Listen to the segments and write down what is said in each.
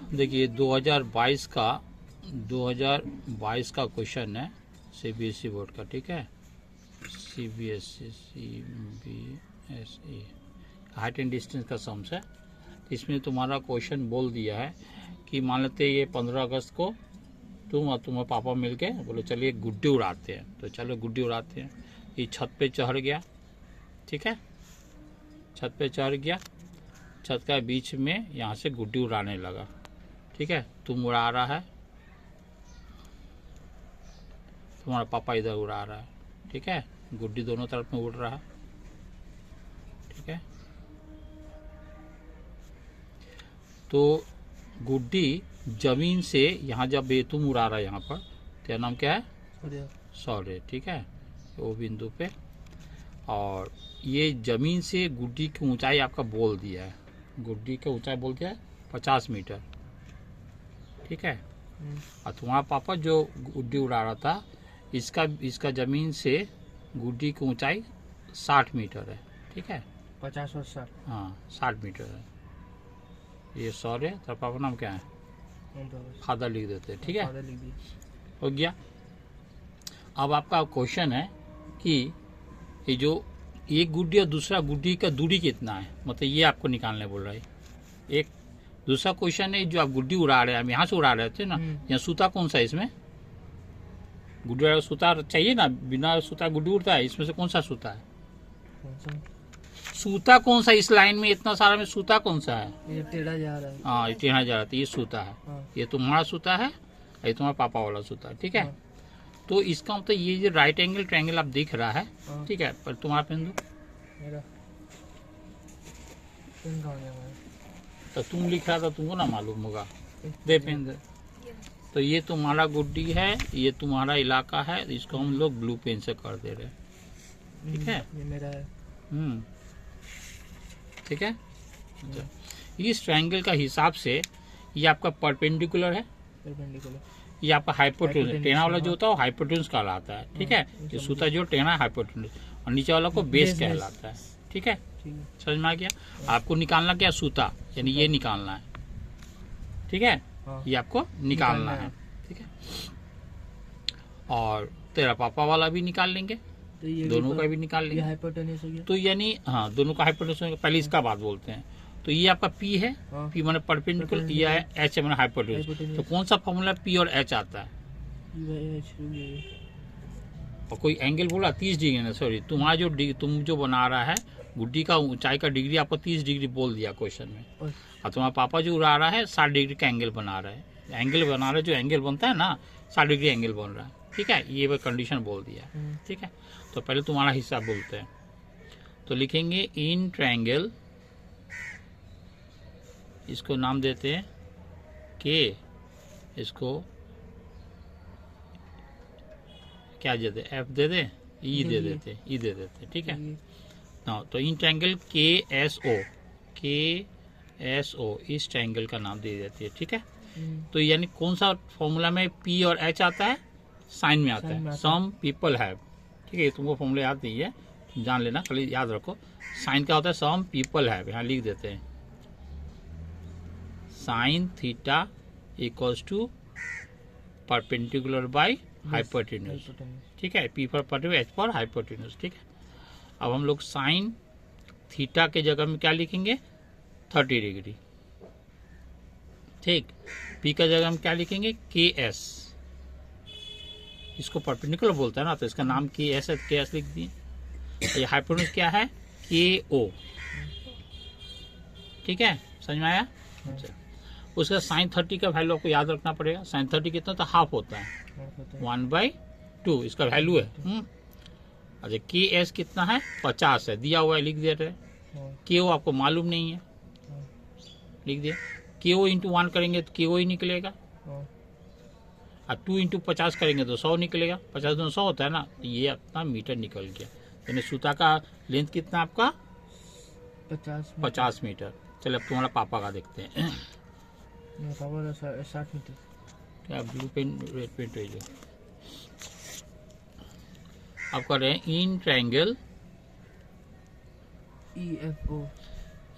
देखिए 2022 का क्वेश्चन है सीबीएसई बोर्ड का, ठीक है। सीबीएसई हाइट एंड डिस्टेंस का सम्स है। इसमें तुम्हारा क्वेश्चन बोल दिया है कि मान लेते ये 15 अगस्त को तुम और तुम्हारे पापा मिलके बोले चलिए गुड्डी उड़ाते हैं, तो चलो गुड्डी उड़ाते हैं। ये छत पे चढ़ गया, ठीक है, छत पे चढ़ गया, छत का बीच में यहाँ से गुड्डी उड़ाने लगा, ठीक है। तुम उड़ा रहा है, तुम्हारा पापा इधर उड़ा रहा है, ठीक है। गुड्डी दोनों तरफ में उड़ रहा है, ठीक है। तो गुड्डी जमीन से यहाँ जब ये तुम उड़ा रहा है, यहाँ पर तेरा नाम क्या है? सौर्य, ठीक है, वो बिंदु पे। और ये जमीन से गुड्डी की ऊंचाई आपका बोल दिया है, गुड्डी की ऊंचाई बोल दिया है 50 मीटर, ठीक है। और तुम्हारा पापा जो गुड्डी उड़ा रहा था, इसका जमीन से गुड्डी की ऊंचाई 60 मीटर है, ठीक है। 50 और 60, हाँ 60 मीटर है। ये सौर्य, तेरा पापा नाम क्या है? फादर लिख देते हैं, ठीक है, हो गया। अब आपका क्वेश्चन है कि ये जो एक गुड्डी और दूसरा गुड्डी का दूरी कितना है, मतलब ये आपको निकालने बोल रहा है। एक दूसरा क्वेश्चन है जो आप गुड्डी उड़ा रहे हैं, हम यहाँ से उड़ा रहे थे ना, यहाँ सूता कौन सा है? इसमें गुड्डी वाला सूता चाहिए ना, बिना सूता गुड्डी उड़ता है, इसमें से कौन सा सूता है? सूता कौन सा इस लाइन में इतना सारा में सूता कौन सा है? ये टेढ़ा जा रहा है। हाँ ये टेढ़ा जा रहा है, ये सूता है। ये तुम्हारा सूता है, ये तुम्हारा पापा वाला सूता है, ठीक है। तो इसका मतलब ये जो राइट एंगल ट्रायंगल आप दिख रहा है, ठीक है। पर तुम्हारा पेन दो, मेरा पेन कहाँ गया? तो तुम लिख रहा था, तुमको ना मालूम होगा, दे पेन दे। तो ये तुम्हारा गुड्डी है, ये तुम्हारा इलाका है, इसको हम लोग ब्लू पेन से कर दे रहे हैं, ठीक है। ये मेरा है, ठीक है। इस ट्रायंगल का हिसाब से ये आपका परपेंडिकुलर है, परपेंडिकुलर। ये आपका हाइपोटेन्यूज, टेढ़ा वाला जो होता है वो हाइपोटेन्यूज कहलाता है, ठीक है। ये सूता जो टेढ़ा है हाइपोटेन्यूज, और नीचे वाला को बेस कहलाता है, ठीक है। समझ में आ गया? आपको निकालना क्या? सूता, यानी ये निकालना है, ठीक है। ये आपको निकालना है, ठीक है। और तेरा पापा वाला भी निकाल लेंगे, तो ये दोनों का भी निकाल लेंगे। हाइपोटेन्यूज हो गया, तो यानी हाँ दोनों का हाइपोटेन्यूज हो गया। पहले इसका बात बोलते हैं। तो ये आपका P है, P माने परपेंडिकुलर, ये है H माने हाइपोटेन्यूज। तो कौन सा फॉर्मूला P और H आता है? और कोई एंगल बोला 30 डिग्री ना, सॉरी, तुम्हारा जो तुम जो बना रहा है गुड्डी का ऊंचाई का डिग्री आपको 30 डिग्री बोल दिया क्वेश्चन में। और तुम्हारा पापा जो उड़ा रहा है 60 डिग्री का एंगल बना रहा है। एंगल बना रहा है, जो एंगल बनता है ना 60 डिग्री एंगल बन रहा है, ठीक है। ये वो कंडीशन बोल दिया, ठीक है। तो पहले तुम्हारा हिस्सा बोलते हैं, तो लिखेंगे इन ट्रायंगल, इसको नाम देते हैं के, इसको क्या देते? F दे दे, E दे देते, E दे देते, ठीक है ना। तो इन ट्रायंगल KSO इस ट्रायंगल का नाम दे देते हैं, ठीक है। तो यानी कौन सा फॉर्मूला में P और H आता है? साइन में आता है, सम पीपल हैव, ठीक है। तुमको फॉर्मूला याद नहीं है, जान लेना, खाली याद रखो। साइन क्या होता है? सम पीपल हैव, यहाँ लिख देते हैं sine theta equals to perpendicular by hypotenuse, ठीक है। P for perpendicular, H for hypotenuse, ठीक है। अब हम लोग साइन थीटा के जगह में क्या लिखेंगे? 30 डिग्री, ठीक। P का जगह में क्या लिखेंगे? KS, इसको परपेंडिकुलर बोलता है ना, तो इसका नाम KS है, KS लिख दिए। ये हाइपोटेन्यूज क्या है? KO, ठीक है। समझ में आया? उसका साइन 30 का वैल्यू आपको याद रखना पड़ेगा। साइन 30 कितना? तो हाफ होता है, 1/2 इसका वैल्यू है। अच्छा KS कितना है? 50 है, दिया हुआ है, लिख दे रहे। KO आपको मालूम नहीं है, लिख दिया। KO इंटू 1 करेंगे तो KO ही निकलेगा, और 2 इंटू 50 करेंगे तो 100 निकलेगा। 50 में 100 होता है ना, तो ये अपना मीटर निकल गया। यानी सूता का लेंथ कितना आपका? 50 मीटर। चलो अब तुम्हारा पापा का देखते हैं। 60 मीटर। क्या ब्लू पेन रेड पेन भेज दो। अब कर रहे हैं इन ट्रायंगल EFO,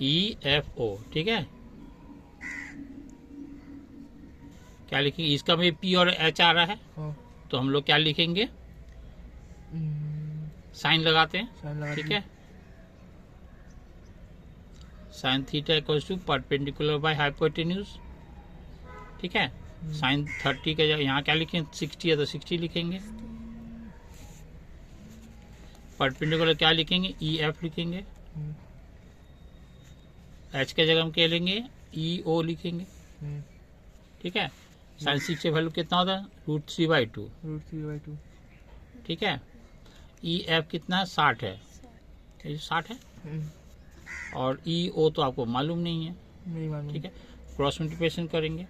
EFO, ठीक है। क्या लिखेंगे, इसका में पी और एच आ रहा है, हाँ तो हम लोग क्या लिखेंगे, साइन लगाते हैं, साइन लगा ठीक दिए। है। Sine theta equals to perpendicular by hypotenuse, ठीक है। साइन 30 का यहाँ क्या लिखें, 60 है तो 60 लिखेंगे। परपेंडिकुलर क्या लिखेंगे, ई एफ लिखेंगे। हम्म, एच के जगह हम क्या लेंगे, ई ओ लिखेंगे, हम्म, ठीक है। साइन 60 वैल्यू कितना होता है, √3/2, √3/2। ठीक है। ई एफ कितना है, 60 है, ये 60 है। और ई ओ तो आपको मालूम नहीं है, नहीं मालूम। ठीक है। क्रॉस मल्टीप्लिकेशन करेंगे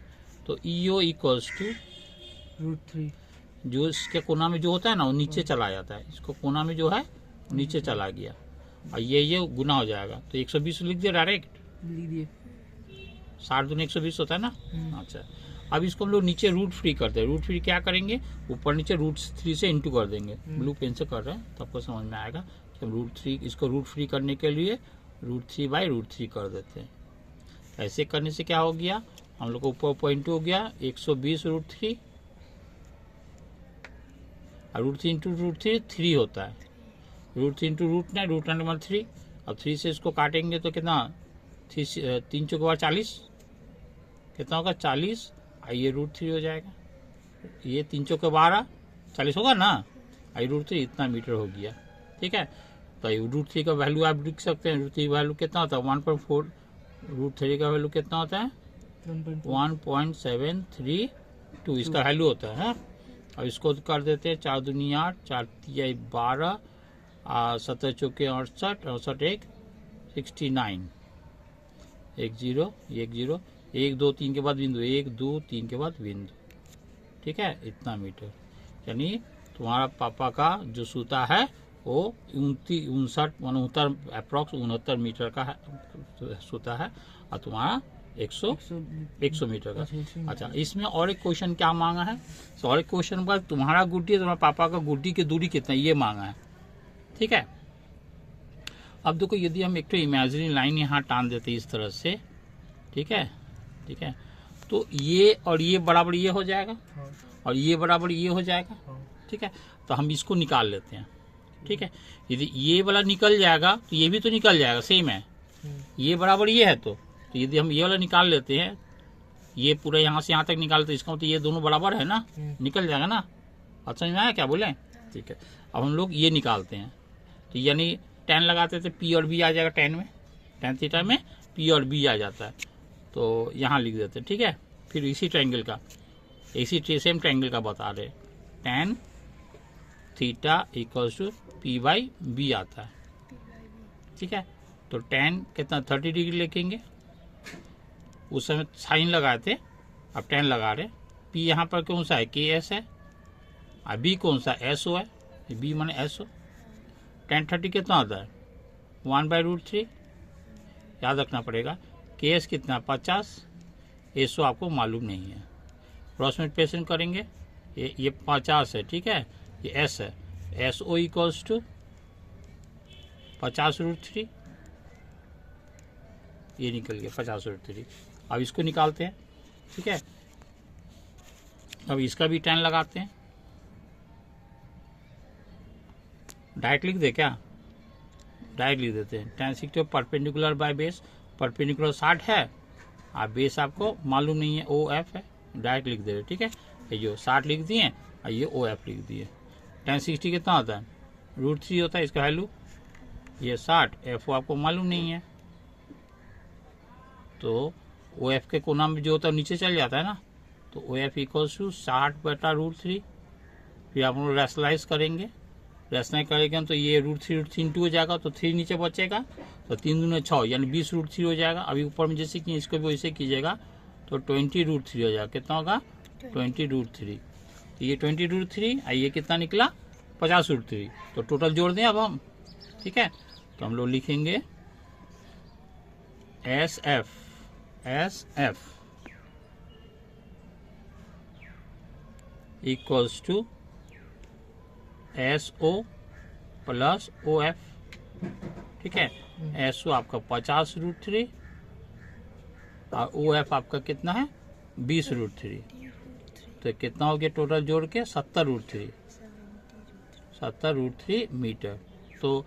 तो ई ओ इक्वल्स टू, √3। जो इसके कोना में जो होता है ना वो नीचे चला जाता है, इसको कोना में जो है नीचे चला गया, और ये गुना हो जाएगा, तो 120 लिख दिया डायरेक्ट। लिख दिए। 60 दूनी 120 होता है ना। हम्म। अच्छा, अब इसको हम लोग नीचे रूट फ्री करते हैं। रूट फ्री क्या करेंगे, ऊपर नीचे √3 से इंटू कर देंगे। ब्लू पेन से कर रहे हैं तो आपको समझ में आएगा कि हम √3 इसको रूट फ्री करने के लिए √3/√3 कर देते हैं। ऐसे करने से क्या हो गया, हम लोग को ऊपर पॉइंट हो गया 120 √3, और √3 इंटू √3 3 होता है। √3 इंटू √9 √3। अब 3 से इसको काटेंगे तो कितना, 3 चौके बाद 40, कितना होगा 40, ये √3 हो जाएगा। ये 3 चौके 12, 40 होगा ना, √3 इतना मीटर हो गया, ठीक है। तो √3 का वैल्यू आप लिख सकते हैं। √3 वैल्यू कितना होता है 1.4, √3 का वैल्यू कितना होता है 1.732 इसका वैल्यू होता है। अब इसको कर देते हैं 4 दूनी 8, 4 तिया 12, 17 चौके 68, 68 1 69, 1 0 1 0 1 2 3 के बाद बिंदु, 1 2 3 के बाद बिंदु, ठीक है। इतना मीटर, यानी तुम्हारा पापा का जो सूता है वो 69 अप्रॉक्स 69 मीटर का सूता है, और तुम्हारा 100 मीटर का। अच्छा, इसमें और एक क्वेश्चन क्या मांगा है, तो और एक क्वेश्चन का तुम्हारा गुड्डी है, तुम्हारे पापा का गुड्डी की दूरी कितना ये मांगा है, ठीक है। अब देखो, यदि हम एक तो इमेजिनरी लाइन यहाँ टान देते इस तरह से, ठीक है, ठीक है, तो ये और ये बराबर ये हो जाएगा, हाँ, और ये बराबर ये हो जाएगा, हाँ, ठीक है। तो हम इसको निकाल लेते हैं, ठीक है। यदि ये वाला निकल जाएगा तो ये भी तो निकल जाएगा, सेम है, ये बराबर ये है, तो यदि हम ये वाला निकाल लेते हैं, ये पूरा यहाँ से यहाँ तक निकालते हैं, इसका मतलब ये दोनों बराबर है ना, निकल जाएगा ना। अच्छा समझ में आया क्या बोले, ठीक है। अब हम लोग ये निकालते हैं, तो यानी tan लगाते थे, पी और बी आ जाएगा, tan में, tan थीटा में पी और बी आ जाता है, तो यहाँ लिख देते हैं, ठीक है। फिर इसी ट्रायंगल का, इसी सेम ट्रायंगल का बता रहे, tan theta equals to p/b आता है, ठीक है। तो tan कितना 30 डिग्री लिखेंगे, उस समय साइन लगाए थे, अब tan लगा रहे। p यहाँ पर कौन सा है, KS है, और b कौन सा SO है, b माने SO। tan 30 कितना होता है 1/√3, याद रखना पड़ेगा। KS कितना 50, SO आपको मालूम नहीं है। क्रॉस मल्टीप्लिकेशन करेंगे, ये 50 है, ठीक है, ये S है, SO इक्वल्स टू 50√3, ये निकल गया 50√3। अब इसको निकालते हैं, ठीक है। अब इसका भी tan लगाते हैं, डायरेक्ट लिख दे क्या, डायरेक्ट लिख देते हैं। tan 60 perpendicular by base, perpendicular 60 है, और बेस आपको मालूम नहीं है, OF है, डायरेक्ट लिख दे रहे, ठीक है। ये जो 60 लिख दिए और ये OF लिख दिए। tan 60 कितना होता है √3 होता है इसका वैल्यू, ये 60, FO आपको मालूम नहीं है, तो OF के कोना में जो होता है नीचे चल जाता है ना, तो OF इक्वल्स टू 60/√3। फिर आप लोग रैशनलाइज करेंगे, रैशनलाइज करेंगे तो ये √3 इंटू हो जाएगा, तो 3 नीचे बचेगा, तो 3 दूने 6 यानी 20√3 हो जाएगा। अभी ऊपर में जैसे कि इसको भी वैसे कीजिएगा तो 20√3 हो जाएगा, कितना होगा 20√3। तो ये 20√3 और ये कितना निकला 50√3, तो टोटल जोड़ दें अब हम, ठीक है। तो हम लोग लिखेंगे SF equals to SO plus OF, ठीक है। SO आपका 50√3 और OF आपका कितना है 20√3, तो कितना हो गया टोटल जोड़ के 70√3 70√3 मीटर। तो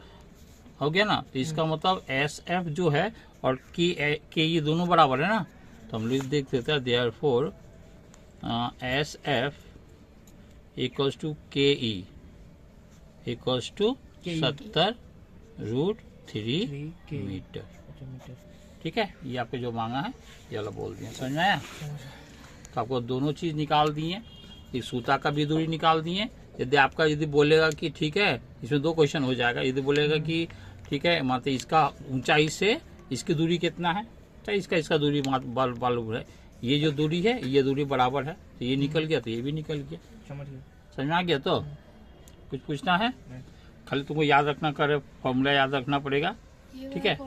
हो गया ना। तो इसका मतलब एस एफ जो है और के ये दोनों बराबर है ना, तो हम लोग देख देते हैं therefore S F equals to K E equals to 70√3 metre. अच्छा मीटर। ठीक है, ये आपको जो मांगा है ये वाला बोल दिया, समझ में आया। तो आपको दोनों चीज निकाल दिए, इस सूता का भी दूरी निकाल दिए। यदि बोलेगा कि ठीक है, इसमें दो क्वेश्चन हो जाएगा। यदि बोलेगा कि ठीक है मतलब इसका ऊंचाई से इसकी दूरी कितना है, चाहे इसका दूरी मालूम है, ये जो दूरी है ये दूरी बराबर है, तो ये निकल गया तो ये भी निकल गया। समझ गया। समझ में आ गया। तो कुछ पूछना है, खाली तुमको याद रखना, करे फॉर्मूला याद रखना पड़ेगा। ठीक है,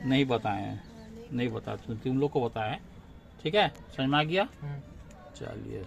नहीं बताए हैं, नहीं बता तुम लोग को बताया है। ठीक है, समझ में आ गया। चलिए।